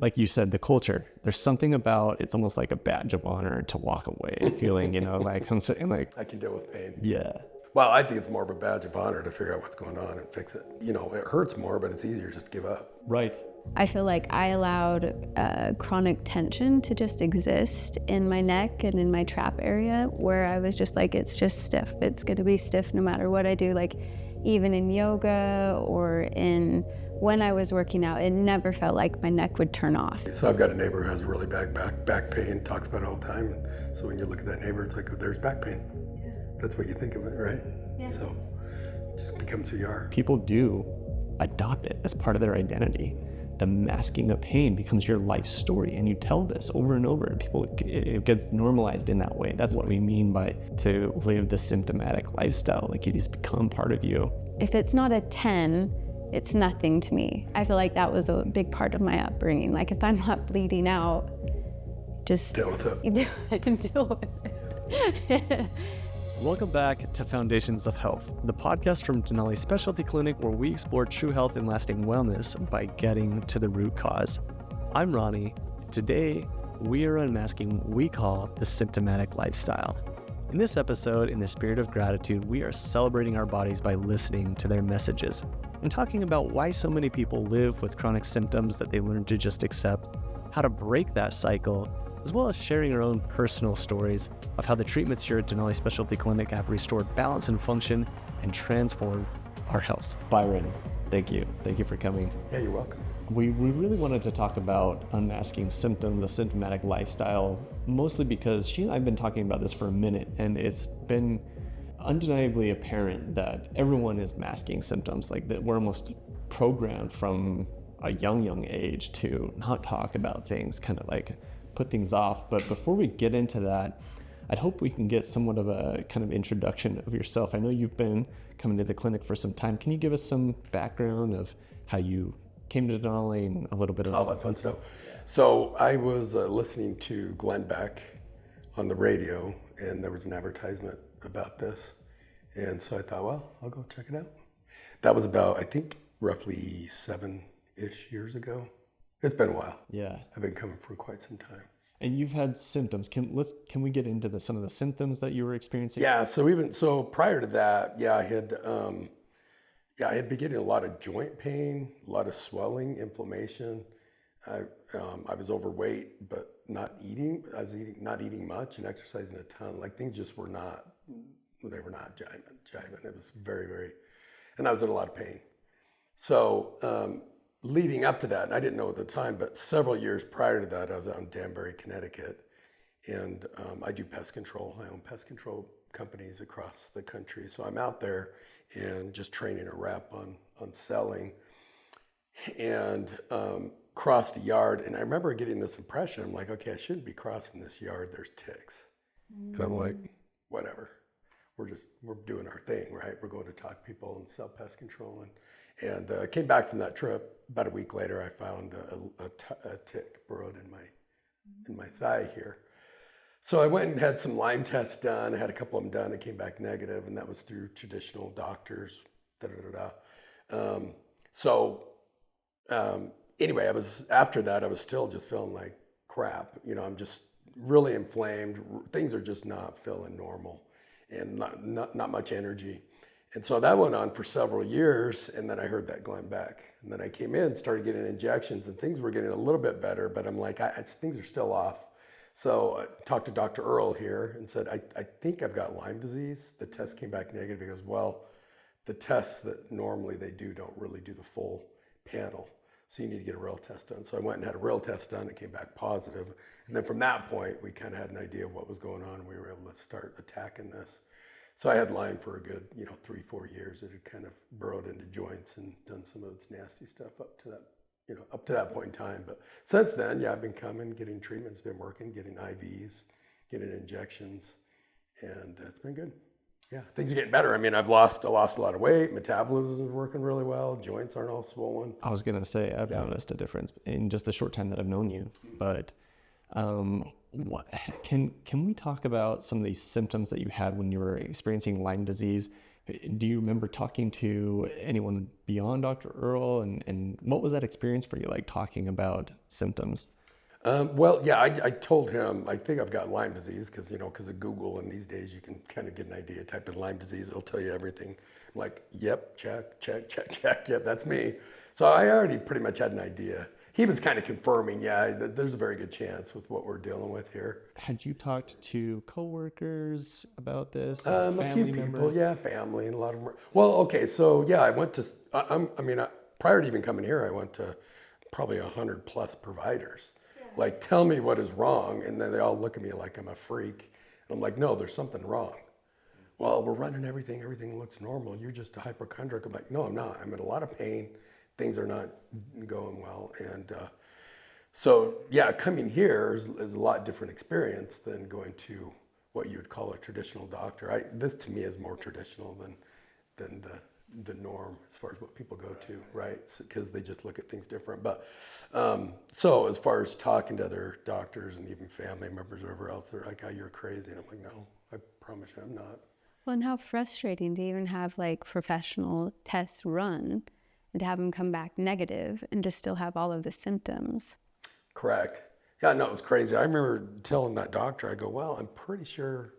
like you said, the culture, there's something about, it's almost like a badge of honor to walk away feeling, like I'm saying, like, I can deal with pain. yeah. Well, I think it's more of a badge of honor to figure out what's going on and fix it. It hurts more, but it's easier just to give up. Right. I feel like I allowed chronic tension to just exist in my neck and in my trap area, where I was just like, it's just stiff. It's going to be stiff no matter what I do. Like even in yoga or when I was working out, it never felt like my neck would turn off. So I've got a neighbor who has really bad back pain, talks about it all the time. So when you look at that neighbor, it's like, oh, there's back pain. That's what you think of it, right? Yeah. So it just becomes who you are. People do adopt it as part of their identity. The masking of pain becomes your life story, and you tell this over and over. It gets normalized in that way. That's what we mean by to live the symptomatic lifestyle. Like it has become part of you. If it's not a 10, it's nothing to me. I feel like that was a big part of my upbringing. Like if I'm not bleeding out, just deal with it. Deal with it. Welcome back to Foundations of Health, the podcast from Denali Specialty Clinic, where we explore true health and lasting wellness by getting to the root cause. I'm Ronnie. Today, we are unmasking what we call the symptomatic lifestyle. In this episode, in the spirit of gratitude, we are celebrating our bodies by listening to their messages and talking about why so many people live with chronic symptoms that they learn to just accept, how to break that cycle, as well as sharing our own personal stories of how the treatments here at Denali Specialty Clinic have restored balance and function and transformed our health. Byron, thank you. Thank you for coming. Yeah, you're welcome. We really wanted to talk about unmasking symptoms, the symptomatic lifestyle, mostly because she and I have been talking about this for a minute, and it's been undeniably apparent that everyone is masking symptoms, like that we're almost programmed from a young age to not talk about things, kind of like put things off. But before we get into that, I'd hope we can get somewhat of a kind of introduction of yourself. I know you've been coming to the clinic for some time. Can you give us some background of how you came to Denali and a little bit of all that fun stuff? So I was listening to Glenn Beck on the radio, and there was an advertisement about this. And so I thought, well, I'll go check it out. That was about, I think, roughly 7-ish years ago. It's been a while. Yeah. I've been coming for quite some time. And you've had symptoms. Can we get into some of the symptoms that you were experiencing? Yeah. So prior to that, I had been getting a lot of joint pain, a lot of swelling, inflammation. I was overweight, but not eating. I was not eating much and exercising a ton. Like things just were not jiving. It was very, very, and I was in a lot of pain. So leading up to that, and I didn't know at the time, but several years prior to that, I was out in Danbury, Connecticut, and I do pest control. I own pest control companies across the country. So I'm out there and just training a rep on selling, and crossed a yard. And I remember getting this impression, I'm like, okay, I shouldn't be crossing this yard. There's ticks. And I'm like, whatever. We're doing our thing, right? We're going to talk to people and sell pest control. And came back from that trip. About a week later, I found a tick burrowed in my thigh here. So I went and had some Lyme tests done. I had a couple of them done. It came back negative, and that was through traditional doctors. Anyway, after that, I was still just feeling like crap. I'm just really inflamed. Things are just not feeling normal, and not much energy. And so that went on for several years, and then I heard that Glenn Beck. And then I came in, started getting injections, and things were getting a little bit better, but I'm like, things are still off. So I talked to Dr. Earl here and said, I think I've got Lyme disease. The test came back negative. He goes, well, the tests that normally they do don't really do the full panel. So you need to get a real test done. So I went and had a real test done. It came back positive. And then from that point, we kind of had an idea of what was going on. And we were able to start attacking this. So I had Lyme for a good, 3-4 years. It had kind of burrowed into joints and done some of its nasty stuff up to that point in time. But since then, I've been coming, getting treatments, been working, getting IVs, getting injections, and it's been good. Yeah, things are getting better. I mean, I lost a lot of weight. Metabolism is working really well. Joints aren't all swollen. I was gonna say I've noticed a difference in just the short time that I've known you, but can we talk about some of these symptoms that you had when you were experiencing Lyme disease Do you remember talking to anyone beyond Dr. Earl, and what was that experience for you, like talking about symptoms? Well, yeah, I told him, I think I've got Lyme disease because, because of Google, and these days you can kind of get an idea. Type in Lyme disease, it'll tell you everything. I'm like, yep, check. Yep, that's me. So I already pretty much had an idea. He was kind of confirming, yeah, there's a very good chance with what we're dealing with here. Had you talked to coworkers about this? A few Family people, members? yeah, family, and a lot of them. Well, okay, so yeah, I went to, prior to even coming here, I went to probably 100 plus providers. Like, tell me what is wrong, and then they all look at me like I'm a freak. And I'm like, no, there's something wrong. Well, we're running everything looks normal. You're just a hypochondriac. I'm like, no, I'm not. I'm in a lot of pain. Things are not going well. And so, yeah, coming here is a lot different experience than going to what you would call a traditional doctor. This to me is more traditional than the norm as far as what people go to, right? Because they just look at things different. But so as far as talking to other doctors and even family members or whoever else, they're like, oh, you're crazy. And I'm like, no, I promise you I'm not. Well, and how frustrating to even have like professional tests run and to have them come back negative and to still have all of the symptoms. Correct. Yeah, no, it was crazy. I remember telling that doctor, I go, well, I'm pretty sure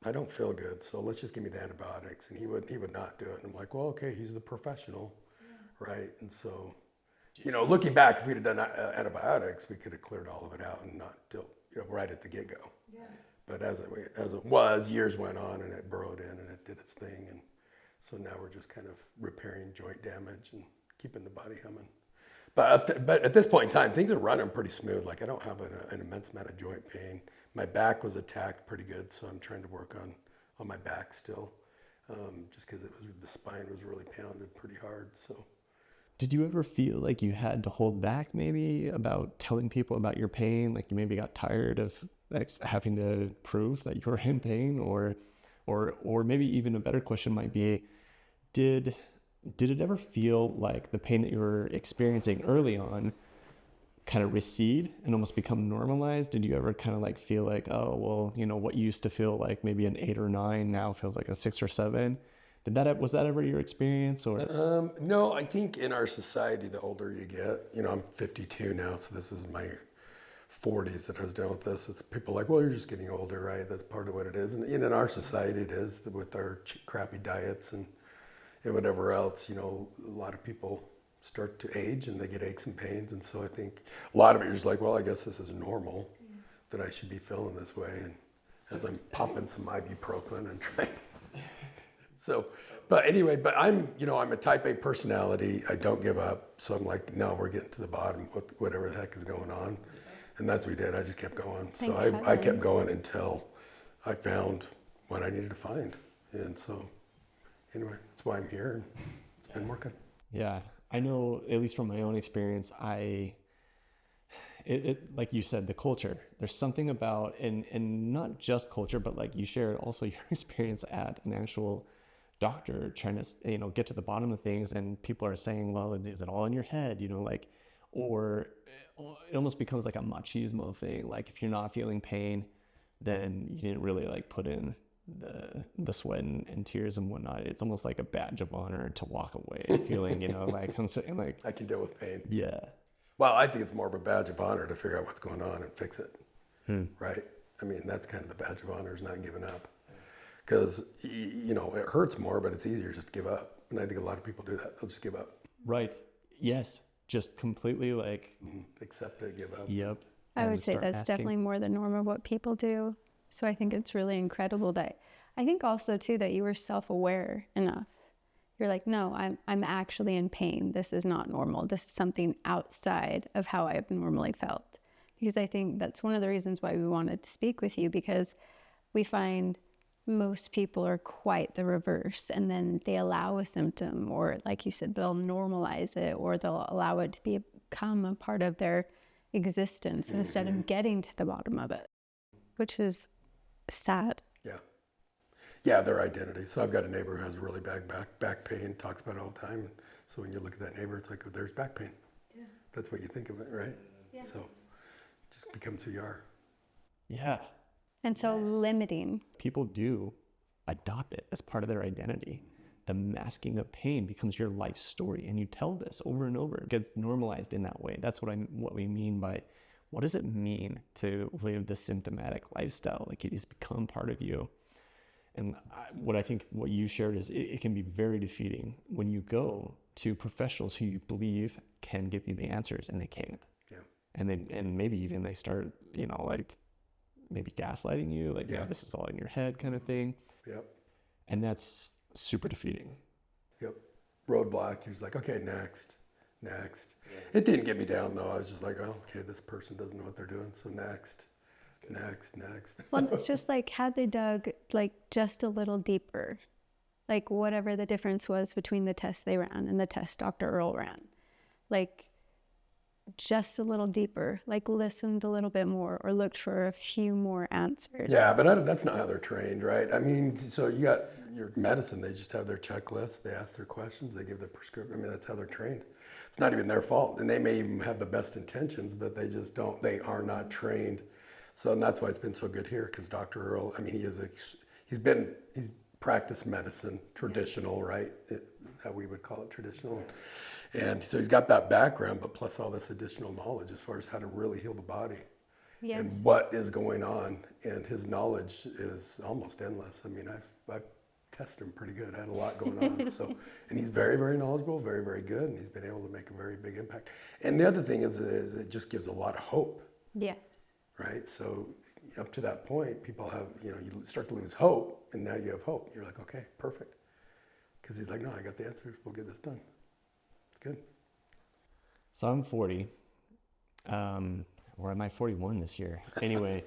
I don't feel good, so let's just give me the antibiotics. And he would not do it. And I'm like, well, okay, he's the professional, right? And so, looking back, if we'd have done antibiotics, we could have cleared all of it out and not till, right at the get-go. Yeah. But as it was, years went on and it burrowed in and it did its thing. And so now we're just kind of repairing joint damage and keeping the body humming. But at this point in time, things are running pretty smooth. Like, I don't have an immense amount of joint pain. My back was attacked pretty good, so I'm trying to work on my back still, just because the spine was really pounded pretty hard. So, did you ever feel like you had to hold back maybe about telling people about your pain? Like you maybe got tired of having to prove that you were in pain, or maybe even a better question might be, did it ever feel like the pain that you were experiencing early on kind of recede and almost become normalized? Did you ever kind of like feel like, oh, well, what used to feel like maybe an 8 or 9 now feels like a 6 or 7? Was that ever your experience? Or no, I think in our society, the older you get, I'm 52 now, so this is my 40s that I was dealing with this. It's people like, well, you're just getting older, right? That's part of what it is. And in our society, it is with our crappy diets and whatever else. A lot of people start to age and they get aches and pains, and so I think a lot of it is like, well, I guess this is normal, that I should be feeling this way, and as I'm popping some ibuprofen and trying. So, but anyway, I'm a type A personality. I don't give up, so I'm like, no, we're getting to the bottom of whatever the heck is going on, and that's what we did. I just kept going. So I kept going until I found what I needed to find, and so anyway, that's why I'm here, and it's been working. Yeah. I know, at least from my own experience, it like you said, the culture, there's something about, and not just culture, but like you shared also your experience at an actual doctor trying to, get to the bottom of things, and people are saying, well, is it all in your head? Or it almost becomes like a machismo thing. Like if you're not feeling pain, then you didn't really like put in the sweat and tears and whatnot. It's almost like a badge of honor to walk away feeling, like I'm saying, like I can deal with pain. Yeah. Well, I think it's more of a badge of honor to figure out what's going on and fix it. Right? I mean, that's kind of the badge of honor, is not giving up. Because, it hurts more, but it's easier just to give up. And I think a lot of people do that. They'll just give up. Right. Yes. Just completely like accept it, give up. Yep. I would say that's definitely more the norm of what people do. So I think it's really incredible that, I think also too, that you were self-aware enough. You're like, no, I'm actually in pain. This is not normal. This is something outside of how I've normally felt. Because I think that's one of the reasons why we wanted to speak with you, because we find most people are quite the reverse, and then they allow a symptom, or like you said, they'll normalize it, or they'll allow it to become a part of their existence instead of getting to the bottom of it, which is sad. Yeah, their identity. So I've got a neighbor who has really bad back pain, talks about it all the time. So when you look at that neighbor, it's like, oh, there's back pain. Yeah. That's what you think of it, right? Yeah. So it just becomes who you are. Yeah. And so limiting. People do adopt it as part of their identity. The masking of pain becomes your life story, and you tell this over and over. It gets normalized in that way. That's what we mean by, what does it mean to live the symptomatic lifestyle? Like, it has become part of you. And what you shared is it can be very defeating when you go to professionals who you believe can give you the answers, and they can't. Yeah. And maybe even they start, like maybe gaslighting you, like, yeah, this is all in your head kind of thing. Yep. And that's super defeating. Yep. Roadblock. He was like, okay, next. It didn't get me down though. I was just like, oh, okay, this person doesn't know what they're doing. So next. Well, it's just like, had they dug like just a little deeper, like whatever the difference was between the test they ran and the test Dr. Earl ran, like just a little deeper, like listened a little bit more or looked for a few more answers. Yeah, but that's not how they're trained, right? I mean, so you got your medicine, they just have their checklist, they ask their questions, they give their prescription. I mean, that's how they're trained. It's not even their fault. And they may even have the best intentions, but they are not trained. So, and that's why it's been so good here, because Dr. Earl, I mean, he's practiced medicine, traditional, right? How we would call it, traditional. And so he's got that background, but plus all this additional knowledge as far as how to really heal the body. Yes. And what is going on. And his knowledge is almost endless. I mean, I've tested him pretty good. I had a lot going on. So, and he's very, very knowledgeable, very, very good. And he's been able to make a very big impact. And the other thing is it just gives a lot of hope. Yeah. Right? So up to that point, people have, you start to lose hope, and now you have hope. You're like, okay, perfect. Because he's like, no, I got the answers. We'll get this done. It's good. So I'm 40. Or am I 41 this year? Anyway,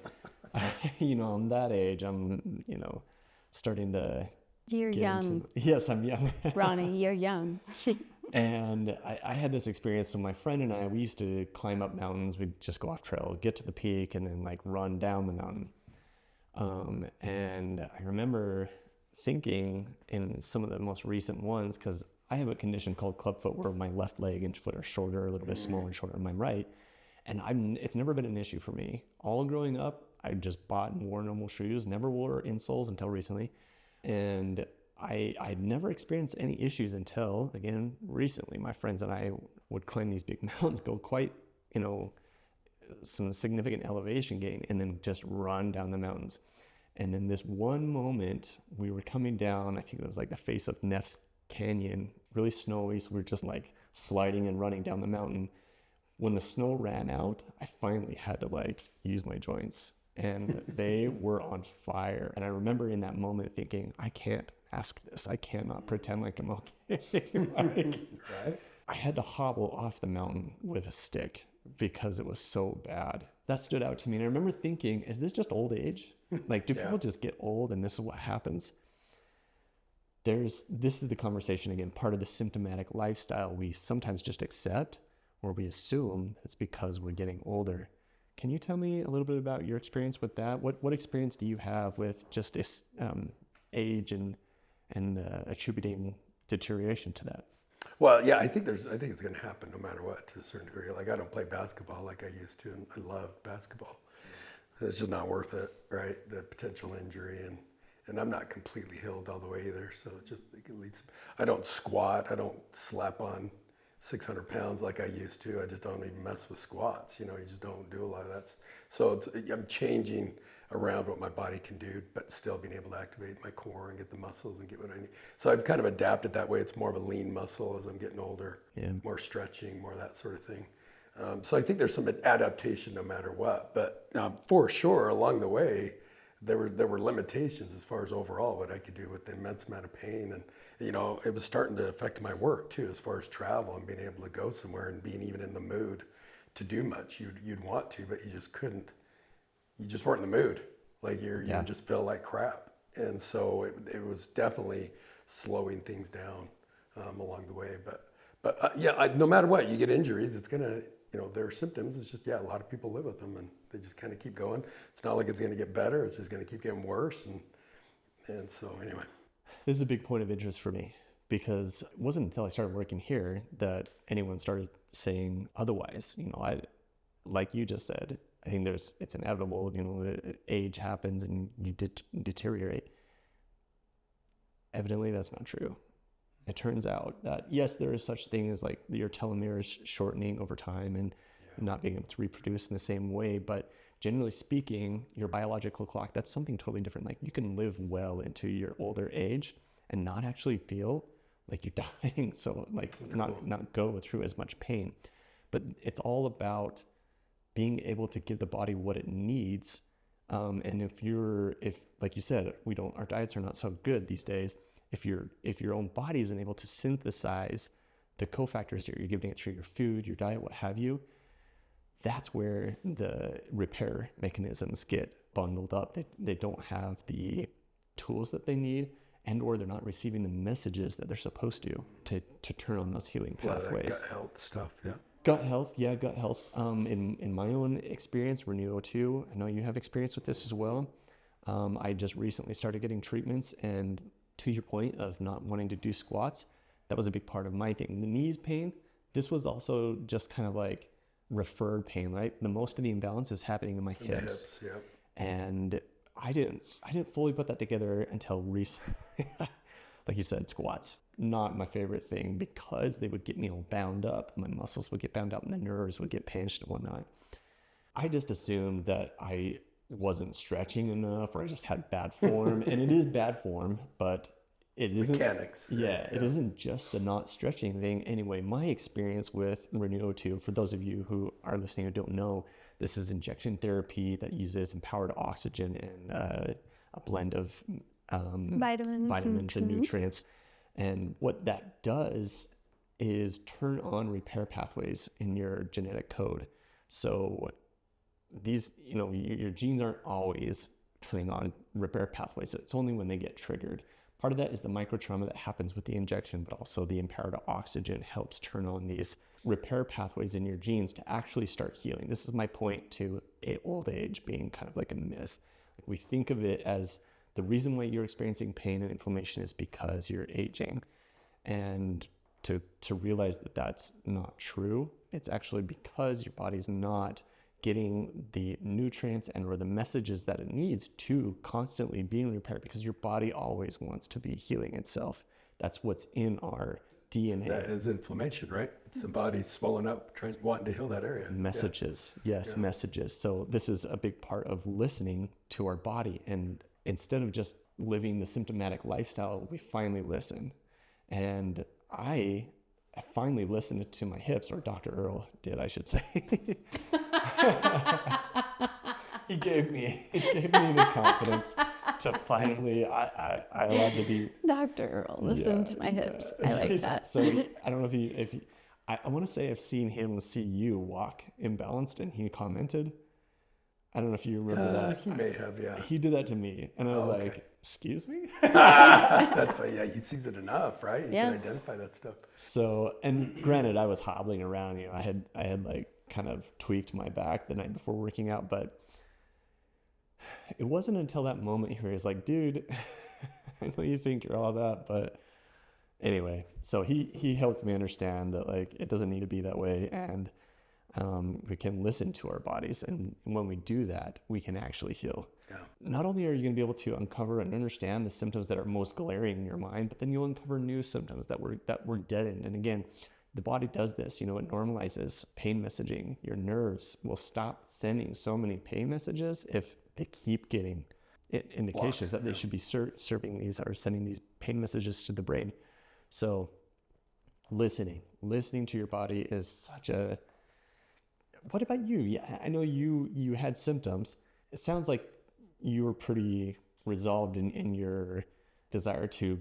I'm that age. I'm, starting to. You're young. Yes, I'm young. Ronnie, you're young. And I had this experience. So my friend and I, we used to climb up mountains. We'd just go off trail, get to the peak, and then like run down the mountain. And I remember thinking in some of the most recent ones, because I have a condition called clubfoot where my left leg and foot are shorter, a little bit smaller and shorter than my right. And it's never been an issue for me. All growing up, I just bought and wore normal shoes, never wore insoles until recently. And I'd never experienced any issues until, again, recently. My friends and I would climb these big mountains, go quite, some significant elevation gain, and then just run down the mountains. And in this one moment, we were coming down, I think it was like the face of Neff's Canyon, really snowy, so we were just like sliding and running down the mountain. When the snow ran out, I finally had to use my joints, and they were on fire. And I remember in that moment thinking, I can't ask this. I cannot pretend like I'm okay. Right? I had to hobble off the mountain with a stick because it was so bad. That stood out to me. And I remember thinking, is this just old age? Do people just get old and this is what happens? This is the conversation again, part of the symptomatic lifestyle we sometimes just accept, or we assume it's because we're getting older. Can you tell me a little bit about your experience with that? What experience do you have with just age and attributing deterioration to that? Well, yeah, I think it's going to happen no matter what, to a certain degree. Like, I don't play basketball like I used to, and I love basketball. It's just not worth it, right? The potential injury, and I'm not completely healed all the way either. So it leads. I don't squat. I don't slap on 600 pounds like I used to. I just don't even mess with squats. You just don't do a lot of that. So I'm changing around what my body can do, but still being able to activate my core and get the muscles and get what I need. So I've kind of adapted that way. It's more of a lean muscle as I'm getting older, more stretching, more that sort of thing. So I think there's some adaptation no matter what. But for sure, along the way, there were limitations as far as overall what I could do with the immense amount of pain. And, it was starting to affect my work too, as far as travel and being able to go somewhere and being even in the mood to do much. You'd want to, but you just couldn't. You just weren't in the mood. You just feel like crap. And so it was definitely slowing things down along the way. But no matter what, you get injuries, it's going to, there are symptoms. It's just, a lot of people live with them and they just kind of keep going. It's not like it's going to get better. It's just going to keep getting worse. And so anyway. This is a big point of interest for me, because it wasn't until I started working here that anyone started saying otherwise. Like you just said, I think it's inevitable, age happens and you deteriorate. evidently that's not true. It turns out that yes, there is such thing as like your telomeres shortening over time and not being able to reproduce in the same way, but generally speaking, your biological clock, that's something totally different. Like you can live well into your older age and not actually feel like you're dying. So like not go through as much pain, but it's all about being able to give the body what it needs. And if like you said, our diets are not so good these days. If your own body isn't able to synthesize the cofactors that you're giving it through your food, your diet, what have you, that's where the repair mechanisms get bundled up. They don't have the tools that they need, and or they're not receiving the messages that they're supposed to turn on those healing pathways. Gut health stuff, yeah. Gut health. In my own experience, Renew 2, I know you have experience with this as well. I just recently started getting treatments, and to your point of not wanting to do squats, that was a big part of my thing. The knees pain, this was also just kind of like referred pain, right? The most of the imbalance is happening in my hips. Yeah. And I didn't fully put that together until recently. Like you said, squats, not my favorite thing because they would get me all bound up. My muscles would get bound up and the nerves would get pinched and whatnot. I just assumed that I wasn't stretching enough or I just had bad form. And it is bad form, but it isn't. Mechanics. Yeah, it isn't just the not stretching thing. Anyway, my experience with Renew 2, for those of you who are listening who don't know, this is injection therapy that uses empowered oxygen and a blend of vitamins and nutrients. And what that does is turn on repair pathways in your genetic code. So these, your genes aren't always turning on repair pathways. It's only when they get triggered. Part of that is the microtrauma that happens with the injection, but also the empowered oxygen helps turn on these repair pathways in your genes to actually start healing. This is my point to old age being kind of like a myth. We think of it as the reason why you're experiencing pain and inflammation is because you're aging. And to realize that that's not true, it's actually because your body's not getting the nutrients and or the messages that it needs to constantly being repaired, because your body always wants to be healing itself. That's what's in our DNA. That is inflammation, right? It's the body swelling up, wanting to heal that area. Messages, messages. So this is a big part of listening to our body. And instead of just living the symptomatic lifestyle, we finally listen. And I finally listened to my hips, or Dr. Earl did, I should say. He gave me the confidence to finally, I allowed to be. Dr. Earl, listen to my hips. I like that. So I don't know if I want to say I've seen him see you walk imbalanced, and he commented. I don't know if you remember that. He may have, yeah. He did that to me, and I was like, excuse me? That's why, he sees it enough, right? You can identify that stuff. So, and granted, I was hobbling around, I had like kind of tweaked my back the night before working out, but it wasn't until that moment where he's like, dude, I know you think you're all that, but anyway, so he helped me understand that like, it doesn't need to be that way. And we can listen to our bodies, and when we do that, we can actually heal. Yeah. Not only are you going to be able to uncover and understand the symptoms that are most glaring in your mind, but then you'll uncover new symptoms that were deadened. And again, the body does this. It normalizes pain messaging. Your nerves will stop sending so many pain messages if they keep getting indications that they should be serving these or sending these pain messages to the brain. So listening to your body is such a. What about you? Yeah, I know you had symptoms. It sounds like you were pretty resolved in your desire to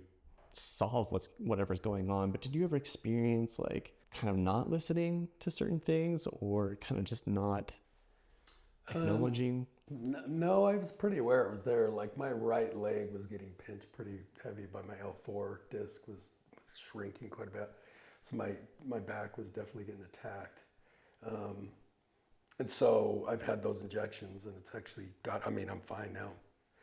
solve whatever's going on. But did you ever experience like kind of not listening to certain things, or kind of just not acknowledging? No, I was pretty aware it was there. Like my right leg was getting pinched pretty heavy by my L4 disc was shrinking quite a bit. So my back was definitely getting attacked. And so I've had those injections, and it's actually I'm fine now.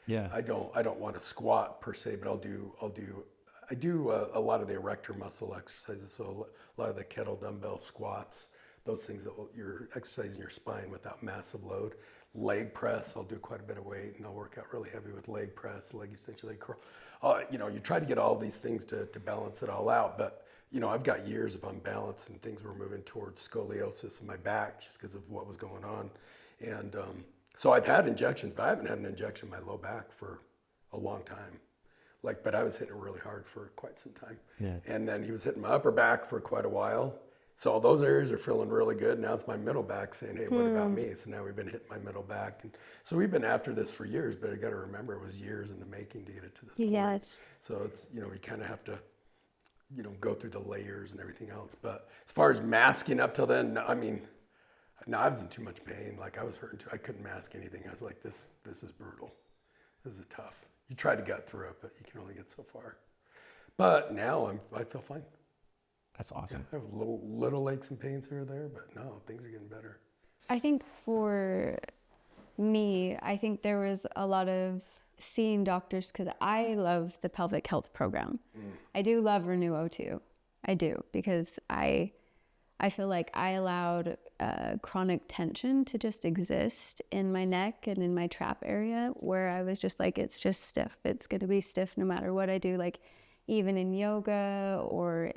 Yeah. I don't want to squat per se, but I do a lot of the erector muscle exercises. So a lot of the kettle dumbbell squats, those things that you're exercising your spine without massive load. Leg press, I'll do quite a bit of weight, and I'll work out really heavy with leg press, leg extension, leg curl. You try to get all these things to balance it all out, but I've got years of unbalance, and things were moving towards scoliosis in my back just because of what was going on. And so I've had injections, but I haven't had an injection in my low back for a long time. But I was hitting it really hard for quite some time. Yeah. And then he was hitting my upper back for quite a while. So all those areas are feeling really good. Now it's my middle back saying, hey, what about me? So now we've been hitting my middle back. And so we've been after this for years, but I got to remember it was years in the making to get it to this point. Yes. So it's, we kind of have to, go through the layers and everything else. But as far as masking up till then, I was in too much pain. I was hurting too. I couldn't mask anything. I was like, this is brutal. This is tough. You try to get through it, but you can only get so far. But now I feel fine. That's awesome. I have little aches and pains here or there, but no, things are getting better. I think for me, there was a lot of seeing doctors because I love the pelvic health program. I do love Renew too. I do, because I feel like I allowed chronic tension to just exist in my neck and in my trap area, where I was just like, it's just stiff. It's going to be stiff no matter what I do. Even in yoga or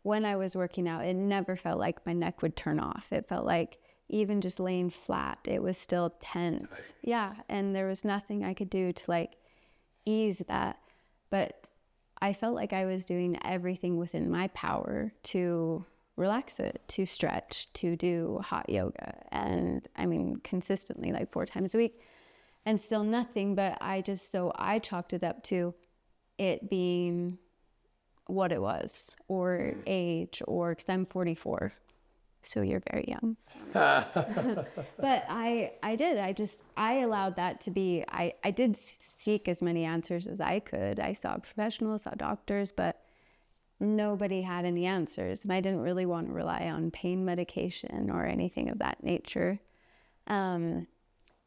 when I was working out, it never felt like my neck would turn off. It felt like even just laying flat, it was still tense. Right. Yeah, and there was nothing I could do to ease that. But I felt like I was doing everything within my power to relax it, to stretch, to do hot yoga. And consistently, 4 times a week, and still nothing. But I chalked it up to it being what it was, or age, or because I'm 44, so you're very young. But I allowed that to be. I did seek as many answers as I could. I saw professionals, saw doctors, but nobody had any answers, and I didn't really want to rely on pain medication or anything of that nature. But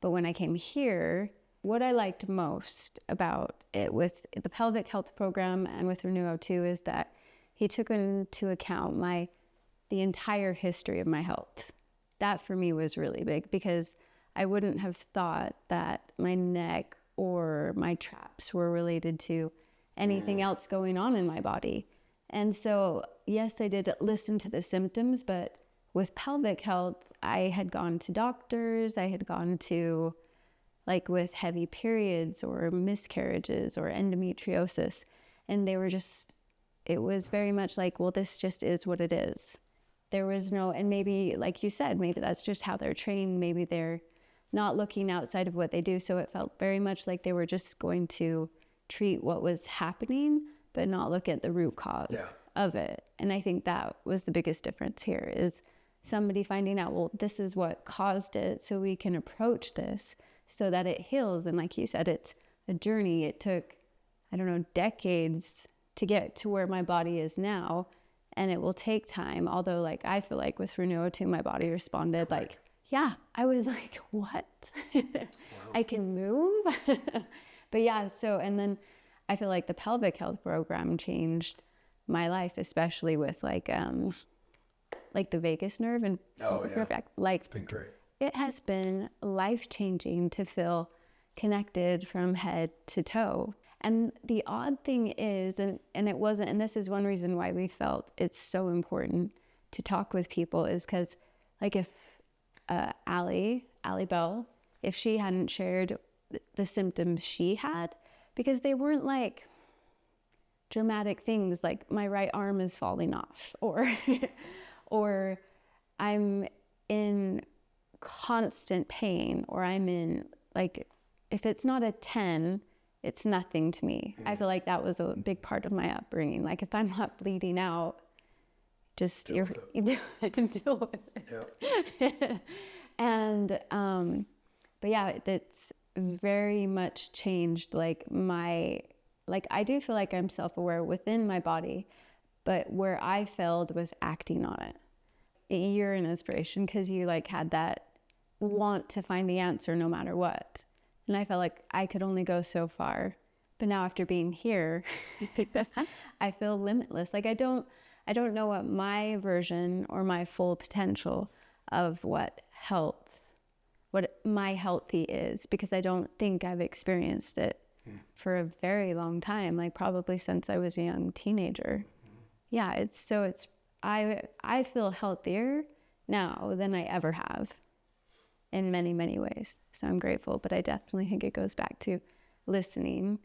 when I came here, what I liked most about it with the pelvic health program and with Renew 2 is that he took into account the entire history of my health. That for me was really big, because I wouldn't have thought that my neck or my traps were related to anything else going on in my body. And so, yes, I did listen to the symptoms, but with pelvic health, I had gone to doctors, I had gone to with heavy periods or miscarriages or endometriosis. And they were it was very much well, this just is what it is. There was no, and maybe, like you said, maybe that's just how they're trained. Maybe they're not looking outside of what they do. So it felt very much like they were just going to treat what was happening, but not look at the root cause of it. And I think that was the biggest difference here, is somebody finding out, well, this is what caused it, so we can approach this so that it heals. And like you said, it's a journey. It took, decades to get to where my body is now, and it will take time. Although I feel like with Renew 2, my body responded I was like, what? Wow. I can move? But yeah, so, and then I feel like the pelvic health program changed my life, especially with the vagus nerve and it's been great. It has been life-changing to feel connected from head to toe. And the odd thing is, and it wasn't, and this is one reason why we felt it's so important to talk with people, is because if Allie Bell, if she hadn't shared the symptoms she had, because they weren't dramatic things like my right arm is falling off, or I'm in constant pain, or I'm in if it's not a 10, it's nothing to me. I feel like that was a big part of my upbringing. If I'm not bleeding out, just you deal with it. Yeah. And but yeah, it's very much changed I do feel like I'm self-aware within my body, but where I failed was acting on it. You're an inspiration, because you had that want to find the answer no matter what. And I felt like I could only go so far. But now after being here, I feel limitless. I don't know what my version or my full potential of what my healthy is, because I don't think I've experienced it for a very long time, like probably since I was a young teenager. Yeah, I feel healthier now than I ever have in many, many ways. So I'm grateful, but I definitely think it goes back to listening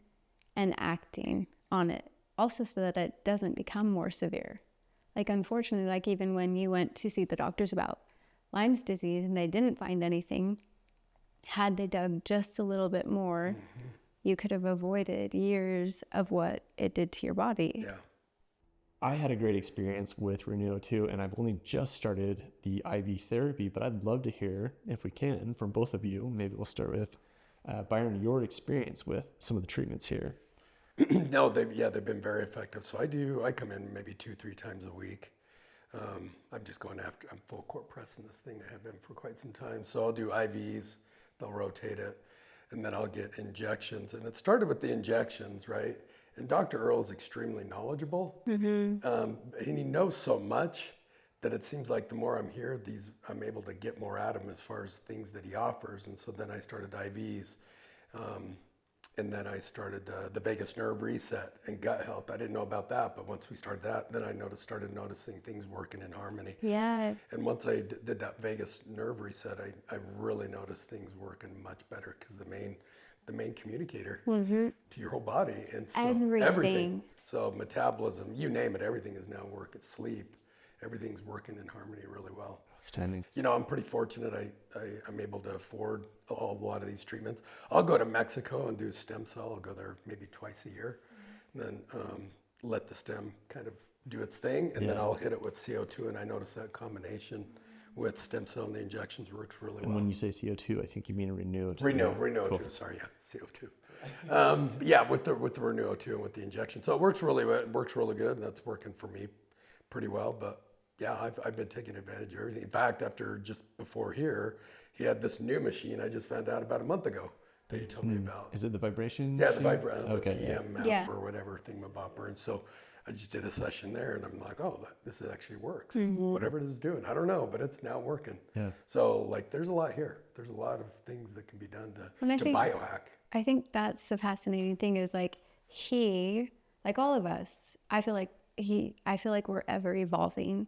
and acting on it, also so that it doesn't become more severe. Like, unfortunately, like even when you went to see the doctors about Lyme disease and they didn't find anything, had they dug just a little bit more, you could have avoided years of what it did to your body. Yeah. I had a great experience with Renew too, and I've only just started the IV therapy, but I'd love to hear, if we can, from both of you. Maybe we'll start with Byron, your experience with some of the treatments here. No, they've been very effective. So I come in maybe 2-3 times a week. I'm just going after, I'm full court pressing this thing. I have been for quite some time. So I'll do IVs, they'll rotate it, and then I'll get injections. And it started with the injections, right? And Dr. Earl's extremely knowledgeable, and he knows so much that it seems like the more I'm here, I'm able to get more out of him as far as things that he offers. And so then I started IVs, and then I started the vagus nerve reset and gut health. I didn't know about that, but once we started that, then I started noticing things working in harmony. Yeah. And once I did that vagus nerve reset, I really noticed things working much better, because the main communicator to your whole body, and so everything. So metabolism, you name it, everything is now working. Sleep, everything's working in harmony really well. Outstanding. You know, I'm pretty fortunate. I'm able to afford a lot of these treatments. I'll go to Mexico and do stem cell. I'll go there maybe twice a year, and then let the stem kind of do its thing, and then I'll hit it with CO2. And I notice that combination with stem cell and the injections works really well. And when you say CO2, I think you mean Renew. Renew cool. Sorry, CO2. With the Renew 2 and with the injection. So it works really good, and that's working for me pretty well. But yeah, I've been taking advantage of everything. In fact, just before here, he had this new machine I just found out about a month ago that he told me about. Is it the vibration? Yeah, machine? the PM map or whatever thingamabopper. And so I just did a session there, and I'm like, oh, this actually works. Whatever it is doing, I don't know, but it's now working. Yeah. So like, there's a lot here. There's a lot of things that can be done to biohack. I think that's the fascinating thing, is like he, like all of us, I feel like we're ever evolving,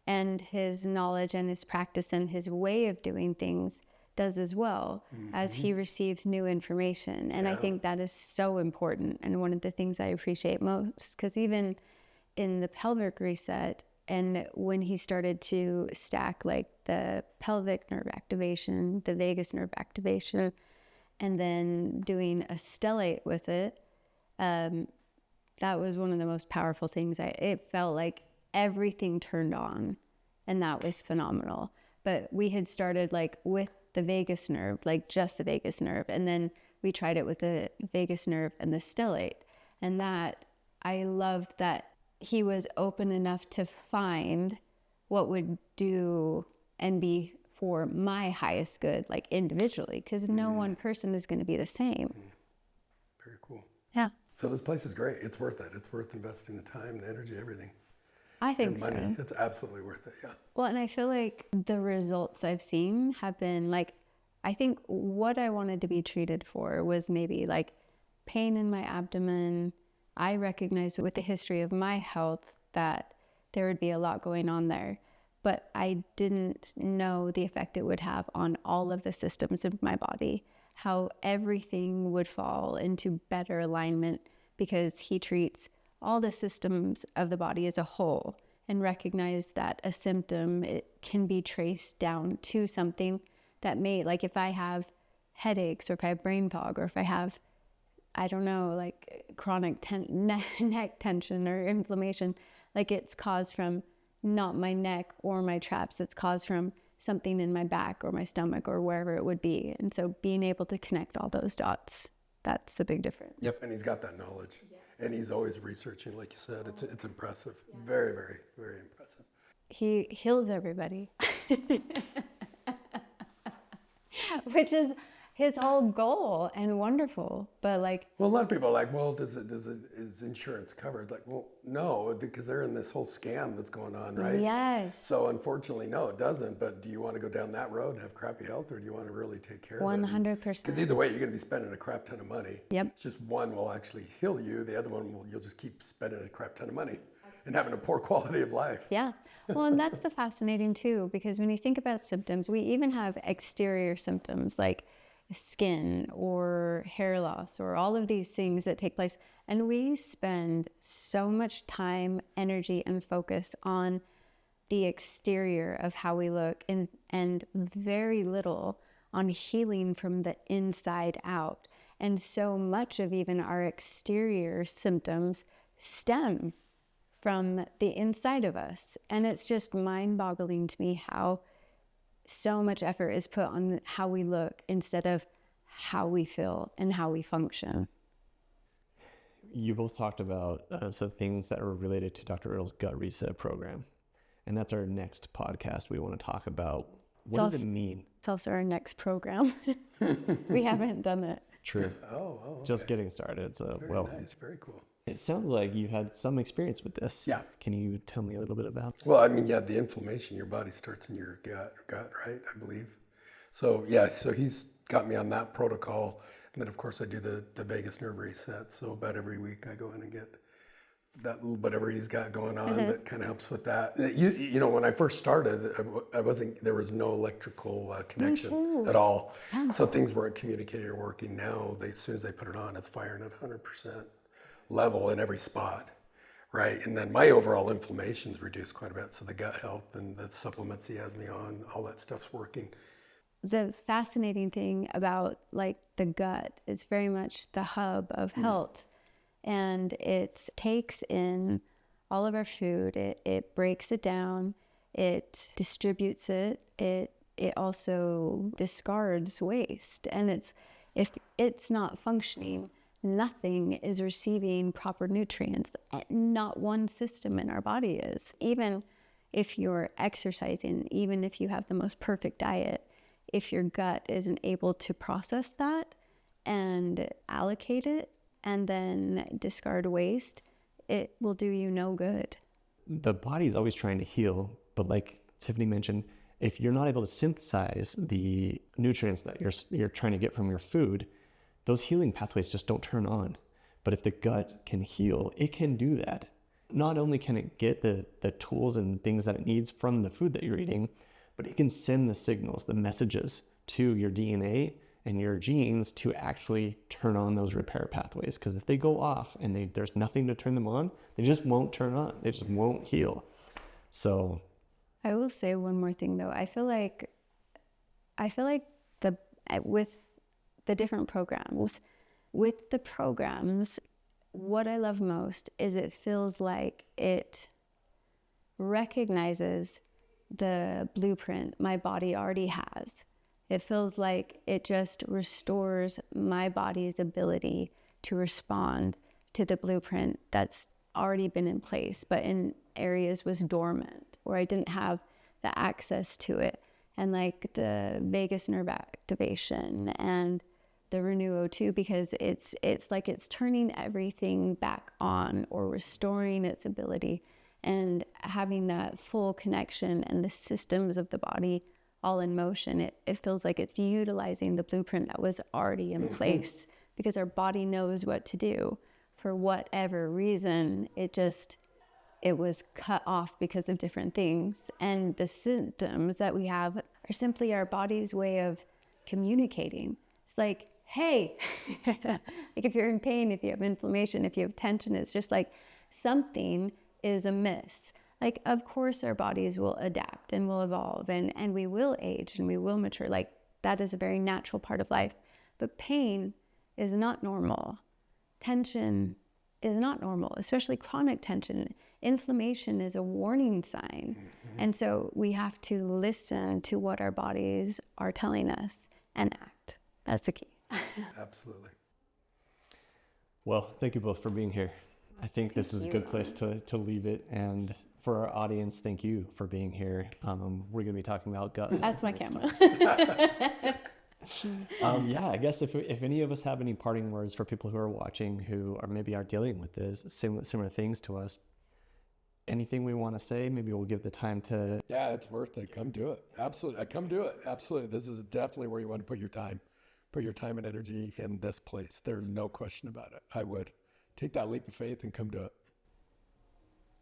and his knowledge and his practice and his way of doing things does as well as he receives new information. And I think that is so important. And one of the things I appreciate most, because even in the pelvic reset, and when he started to stack like the pelvic nerve activation, the vagus nerve activation, and then doing a stellate with it, that was one of the most powerful things. It felt like everything turned on, and that was phenomenal. But we had started like with the vagus nerve, like just the vagus nerve, and then we tried it with the vagus nerve and the stellate. And that, I loved that he was open enough to find what would do and be for my highest good, like individually, because no one person is going to be the same. Very cool. Yeah. So this place is great. It's worth it. It's worth investing the time, the energy, everything. I think and money. so. It's absolutely worth it, yeah. Well, and I feel like the results I've seen have been like, I think what I wanted to be treated for was maybe like pain in my abdomen. I recognized with the history of my health that there would be a lot going on there, but I didn't know the effect it would have on all of the systems of my body, how everything would fall into better alignment, because he treats all the systems of the body as a whole, and recognize that a symptom, it can be traced down to something that may, like if I have headaches, or if I have brain fog, or if I have, I don't know, like chronic neck tension or inflammation, like it's caused from not my neck or my traps, it's caused from something in my back or my stomach or wherever it would be. And so being able to connect all those dots, that's a big difference. Yep, and he's got that knowledge. And he's always researching, like you said. It's impressive. Very, very, very impressive. He heals everybody. Which is, his whole goal, and wonderful. But like, well, a lot of people are like, well, is insurance covered? Like, well, no, because they're in this whole scam that's going on, right? yes, So unfortunately, no, it doesn't. But do you want to go down that road and have crappy health, or do you want to really take care of it? 100%. Because either way, you're going to be spending a crap ton of money. Yep. It's just one will actually heal you. The other one you'll just keep spending a crap ton of money and having a poor quality of life. Yeah. Well, and that's the fascinating too, because when you think about symptoms, we even have exterior symptoms like skin or hair loss or all of these things that take place. And we spend so much time, energy, and focus on the exterior of how we look and very little on healing from the inside out. And so much of even our exterior symptoms stem from the inside of us. And it's just mind-boggling to me how so much effort is put on how we look instead of how we feel and how we function. You both talked about some things that were related to Dr. Earl's gut reset program. And that's our next podcast we want to talk about. What does it mean? It's also our next program. We haven't done it. True. Oh, okay. Just getting started. So, Very nice, very cool. It sounds like you had some experience with this. Yeah. Can you tell me a little bit about that? Well, I mean, yeah, the inflammation, your body starts in your gut, right? I believe. So yeah, so he's got me on that protocol, and then of course I do the vagus nerve reset. So about every week I go in and get that little whatever he's got going on that kind of helps with that. You know, when I first started, I wasn't, there was no electrical connection at all. So things weren't communicating or working. Now, as soon as they put it on, it's firing at 100% level in every spot, right? And then my overall inflammation's reduced quite a bit. So the gut health and the supplements he has me on, all that stuff's working. The fascinating thing about like the gut is very much the hub of health. And it takes in all of our food, it breaks it down, it distributes it, it also discards waste. And if it's not functioning, nothing is receiving proper nutrients. Not one system in our body is. Even if you're exercising, even if you have the most perfect diet, if your gut isn't able to process that and allocate it, and then discard waste, it will do you no good. The body's always trying to heal, but like Tiffany mentioned, if you're not able to synthesize the nutrients that you're trying to get from your food, those healing pathways just don't turn on. But if the gut can heal, it can do that. Not only can it get the tools and things that it needs from the food that you're eating, but it can send the signals, the messages to your DNA and your genes to actually turn on those repair pathways. Because if they go off and there's nothing to turn them on, they just won't turn on. They just won't heal. So I will say one more thing though. I feel like with the different programs, what I love most is it feels like it recognizes the blueprint my body already has. It feels like it just restores my body's ability to respond to the blueprint that's already been in place, but in areas was dormant, or I didn't have the access to it. And like the vagus nerve activation and the Renew O2, because it's like it's turning everything back on or restoring its ability and having that full connection and the systems of the body all in motion. It feels like it's utilizing the blueprint that was already in place, because our body knows what to do. For whatever reason, it was cut off because of different things. And the symptoms that we have are simply our body's way of communicating. It's like, hey, like if you're in pain, if you have inflammation, if you have tension, it's just like something is amiss. Like, of course, our bodies will adapt and will evolve and we will age and we will mature. Like, that is a very natural part of life. But pain is not normal. Tension is not normal, especially chronic tension. Inflammation is a warning sign. And so we have to listen to what our bodies are telling us and act. That's the key. Absolutely. Well, thank you both for being here. I think this is a good place to leave it. And for our audience, thank you for being here. We're going to be talking about gut. That's my camera. Yeah, I guess if any of us have any parting words for people who are watching who are dealing with this similar things to us, anything we want to say, maybe we'll give the time to. Yeah, it's worth it. Come do it. Absolutely. Come do it. Absolutely. This is definitely where you want to put your time and energy in this place. There's no question about it. I would take that leap of faith and come do it.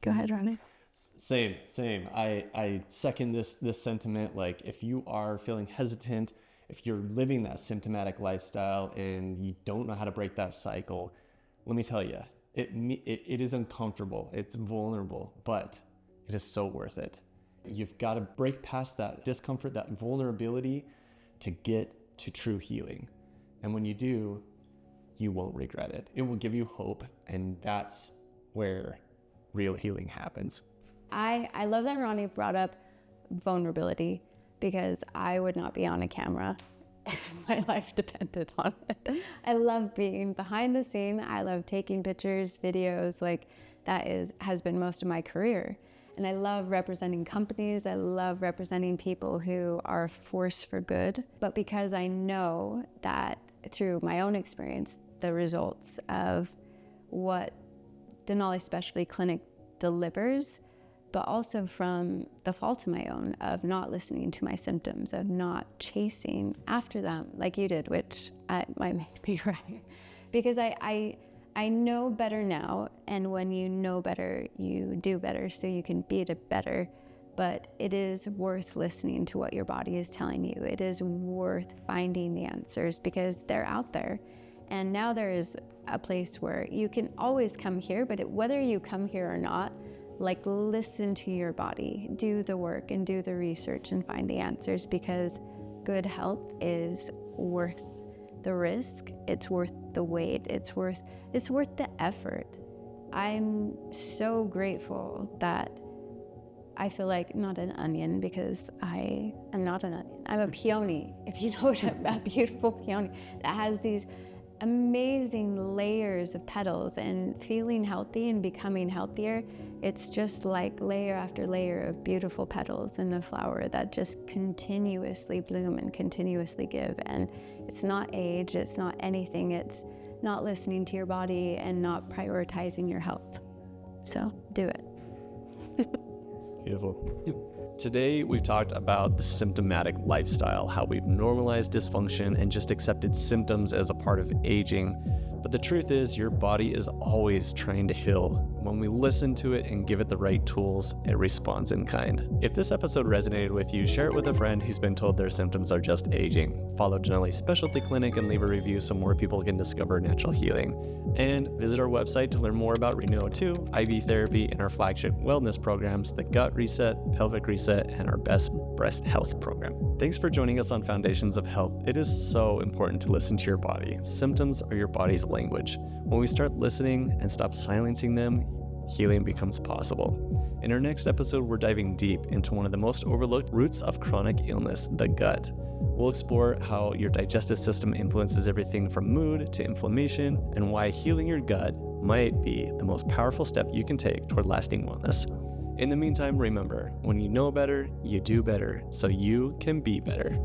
Go ahead, Ronnie. Same. I second this sentiment. Like, if you are feeling hesitant, if you're living that symptomatic lifestyle and you don't know how to break that cycle, let me tell you, it is uncomfortable, it's vulnerable, but it is so worth it. You've got to break past that discomfort, that vulnerability, to get to true healing. And when you do, you won't regret it. It will give you hope, and that's where real healing happens. I love that Ronnie brought up vulnerability, because I would not be on a camera if my life depended on it. I love being behind the scene. I love taking pictures, videos, like has been most of my career. And I love representing companies. I love representing people who are a force for good. But because I know that through my own experience, the results of what Denali Specialty Clinic delivers, but also from the fault of my own, of not listening to my symptoms, of not chasing after them like you did, which might make me right. Because I know better now, and when you know better, you do better, so you can be better. But it is worth listening to what your body is telling you. It is worth finding the answers, because they're out there. And now there is a place where you can always come here, but whether you come here or not, like, listen to your body, do the work and do the research and find the answers, because good health is worth the risk. It's worth the wait. It's worth the effort. I'm so grateful that I feel like not an onion, because I am not an onion. I'm a peony, if you know what a beautiful peony that has these amazing layers of petals, and feeling healthy and becoming healthier. It's just like layer after layer of beautiful petals in a flower that just continuously bloom and continuously give. And it's not age, it's not anything, it's not listening to your body and not prioritizing your health. So do it. Beautiful. Today, we've talked about the symptomatic lifestyle, how we've normalized dysfunction and just accepted symptoms as a part of aging. But the truth is, your body is always trying to heal. When we listen to it and give it the right tools, it responds in kind. If this episode resonated with you, share it with a friend who's been told their symptoms are just aging. Follow Denali Specialty Clinic and leave a review so more people can discover natural healing. And visit our website to learn more about Renewal 2, IV therapy, and our flagship wellness programs, the Gut Reset, Pelvic Reset, and our Best Breast Health program. Thanks for joining us on Foundations of Health. It is so important to listen to your body. Symptoms are your body's language. When we start listening and stop silencing them, healing becomes possible. In our next episode, we're diving deep into one of the most overlooked roots of chronic illness, the gut. We'll explore how your digestive system influences everything from mood to inflammation, and why healing your gut might be the most powerful step you can take toward lasting wellness. In the meantime, remember, when you know better, you do better, so you can be better.